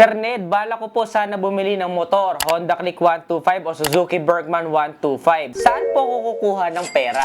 Sir Ned, bala ko po sana bumili ng motor, Honda Click 125 o Suzuki Bergman 125. Saan po ko kukuha ng pera?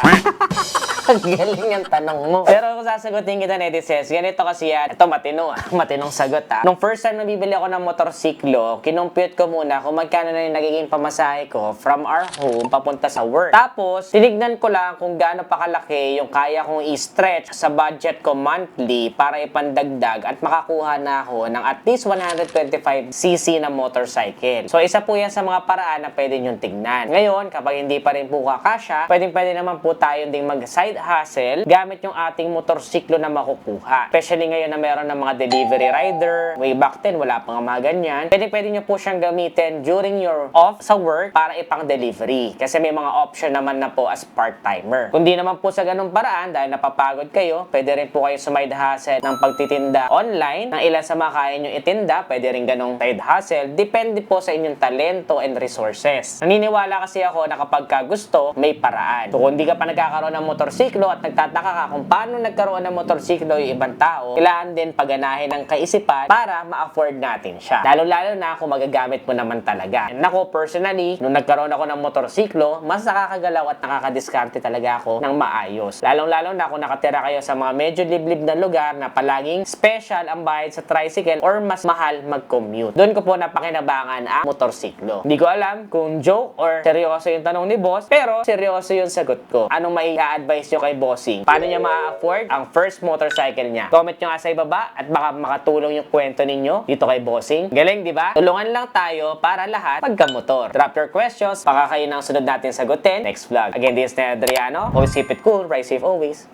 Ang galing ang tanong mo. Pero kung sasagutin kita, Nedises, ganito kasi yan. Ito, matino matinong sagot Nung first time na bibili ako ng motorsiklo, kinumpute ko muna kung magkano na yung nagiging pamasahe ko from our home papunta sa work. Tapos, tinignan ko lang kung gaano pa kalaki yung kaya kong i-stretch sa budget ko monthly para ipandagdag at makakuha na ako ng at least 125cc na motorcycle. So, isa po yan sa mga paraan na pwede nyo tignan. Ngayon, kapag hindi pa rin po kakasya, pwede naman po tayo ding mag-side hustle gamit yung ating motorsiklo na makukuha. Especially ngayon na meron ng mga delivery rider. Way back then, wala pa nga mga ganyan. Pwede nyo po siyang gamitin during your off sa work para ipang delivery. Kasi may mga option naman na po as part-timer. Kung di naman po sa ganung paraan, dahil napapagod kayo, pwede rin po kayo side hustle ng pagtitinda online ng ilan sa mga kaya nyo itinda. Pwede rin ganung side hustle. Depende po sa inyong talento and resources. Naniniwala kasi ako na kapag ka gusto, may paraan. So kung di ka pa nagkakaroon ng motorsiklo at nagtataka ka kung paano nagkaroon ng motorsiklo yung ibang tao, kailangan din paganahin ng kaisipan para ma-afford natin siya. Lalo-lalo na kung magagamit mo naman talaga. And ako, personally, nung nagkaroon ako ng motorsiklo, mas nakakagalaw at nakakadiskarte talaga ako ng maayos. Lalong-lalo na kung nakatira kayo sa mga medyo liblib na lugar na palaging special ang bayad sa tricycle or mas mahal mag-commute. Doon ko po napakinabangan ang motorsiklo. Hindi ko alam kung joke or seryoso yung tanong ni boss, pero seryoso yung sagot ko. Anong mai-advise nyo kay bossing? Paano niya ma-afford ang first motorcycle niya? Comment nyo nga sa ibaba at baka makatulong yung kwento ninyo dito kay bossing. Galing, di ba? Tulungan lang tayo para lahat pagkamotor. Drop your questions, baka kayo nang sunod natin sagutin next vlog. Again, this is Adriano. Always keep it cool, ride safe always.